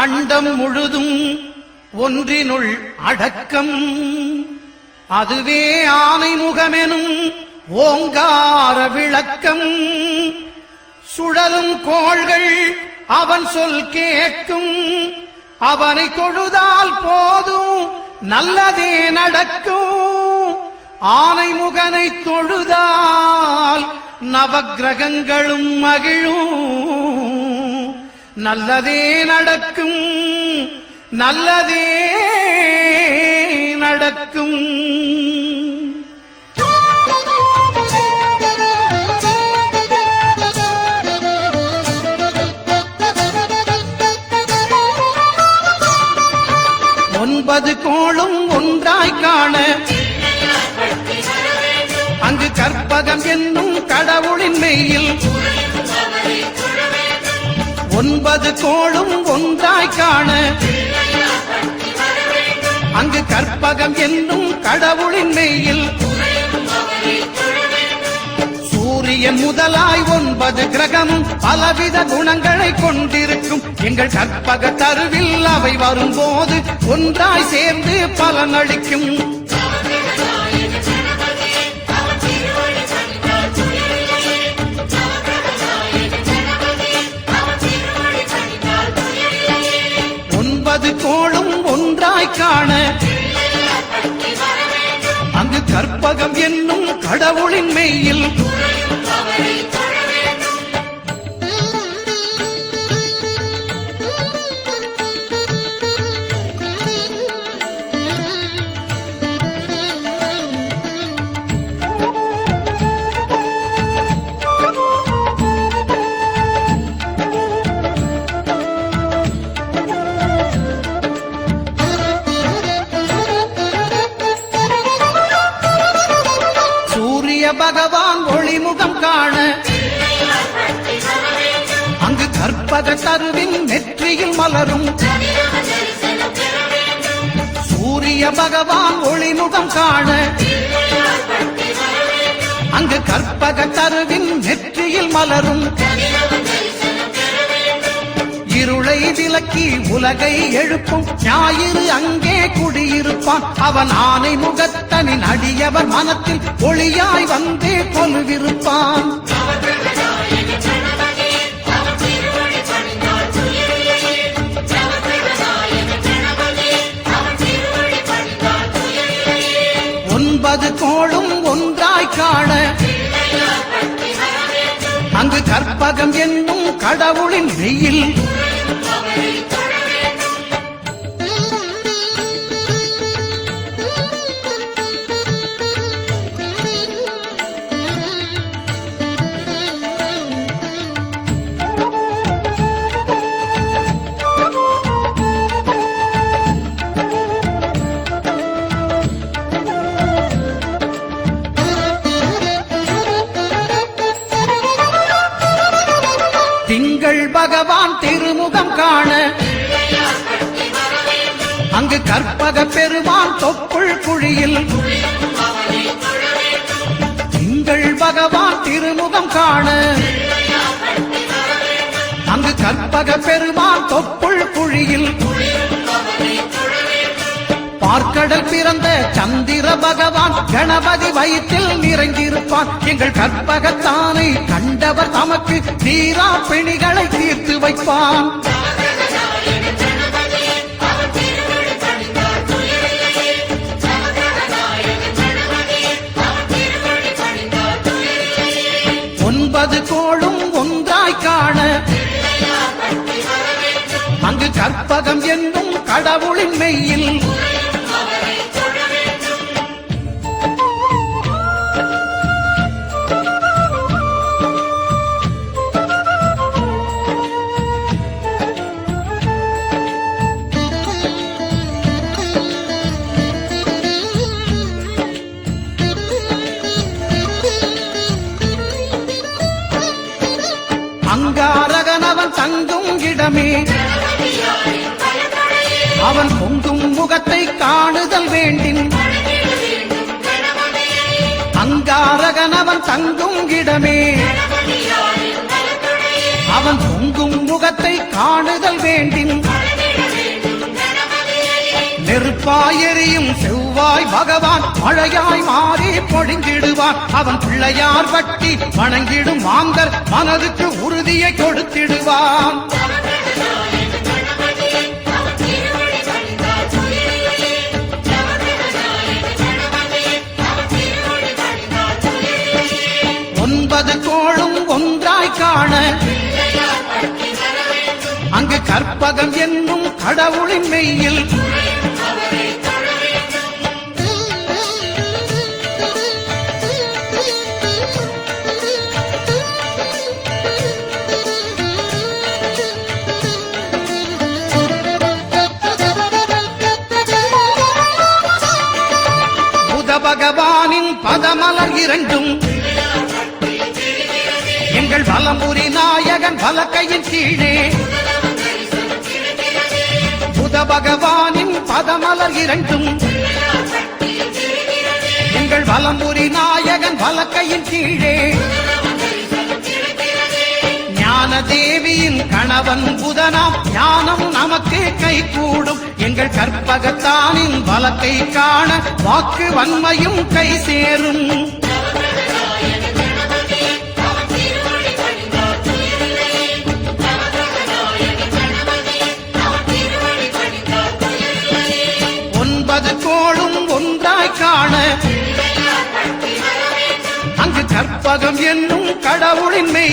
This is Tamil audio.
அண்டம் முழுதும் ஒன்றினுள் அடக்கம். அதுவே ஆனை முகமெனும் ஓங்கார விளக்கம். சுழலும் கோள்கள் அவன் சொல் கேட்கும். அவனை தொழுதால் போதும் நல்லதே நடக்கும். ஆனை முகனை தொழுதால் நவக்கிரகங்களும் மகிழும். நல்லதே நடக்கும், நல்லதே நடக்கும். ஒன்பது கோளும் ஒன்றாய் காண அங்கு கற்பகம் என்னும் கடவுளின் மெய்யில். ஒன்பது கோளும் ஒன்றாய் காண அங்கு கற்பகம் என்னும் கடவுளின் மெய்யில். சூரியன் முதலாய் 9 கிரகமும் பலவித குணங்களை கொண்டிருக்கும். எங்கள் கற்பக தருவில் அவை வரும்போது ஒன்றாய் சேர்ந்து பலனளிக்கும். கோளும் ஒன்றாய் காண அங்கு கற்பகம் என்னும் கடவுளின் மெய்யில். பகவான் ஒளிமுகம் காண அங்கு கற்பக தருவின் நெற்றியில் மலரும். சூரிய பகவான் ஒளிமுகம் காண அங்கு கற்பக தருவின் நெற்றியில் மலரும். இருளை விலக்கி உலகை எழுப்பும் ஞாயிறு அங்கே குடியிருப்பான். அவன் ஆனை முகத்தனின் அடியவர் மனத்தில் ஒளியாய் வந்தே கொலுவிருப்பான். ஒன்பது கோளும் ஒன்றாய் காண அங்கு கற்பகம் என்னும் கடவுளின் மெய்யில். திங்கள் பகவான் திருமுகம் காண அங்கு கற்பக பெருமான் தொப்புள் குழியில். திங்கள் பகவான் திருமுகம் காண அங்கு கற்பக பெருமான் தொப்புள் குழியில். பார்க்கடல் பிறந்த சந்திர பகவான் கணபதி வயிற்றில் நிறைந்திருப்பான். எங்கள் கற்பகத்தானை கண்டவர் தமக்கு தீரா பிணிகளை தீர்த்து வைப்பான். ஒன்பது கோளும் ஒன்றாய் காண அங்கு கற்பகம் என்னும் கடவுளின் மெய்யில். அங்காரகனவன் தங்கும் இடமே அவன் பொங்கும் முகத்தை காணுதல் வேண்டின். அங்காரகனவன் தங்கும் இடமே அவன் பொங்கும் முகத்தை காணுதல் வேண்டின். நெருப்பாயெறியும் செவ்வாய் பகவான் மழையாய் மாறி பொழிந்திடுவான். அவன் பிள்ளையார் பட்டி வணங்கிடும் மாந்தர் மனதுக்கு உறுதியை கொடுத்திடுவான். ஒன்பது கோளும் ஒன்றாய் காண அங்கு கற்பகம் என்னும் கடவுளின் மெய்யில் புத பகவானின் பதமலர் இரண்டும் எங்கள் வலம்புரி நாயகன் வலக்கையின் கீழே. புத பகவானின் பதமலர் இரண்டும் எங்கள் வலம்புரி நாயகன் வலக்கையின் கீழே. ஞான தேவியின் கணவன் புதனாம் ஞானம் நமக்கு கைகூடும். எங்கள் கற்பகத்தானின் வலக்கை காண வாக்கு வன்மையும் கை சேரும். ஒன்பது கோளும் ஒன்றாய் காண அங்கு கற்பகம் என்னும் கடவுளின் மெய்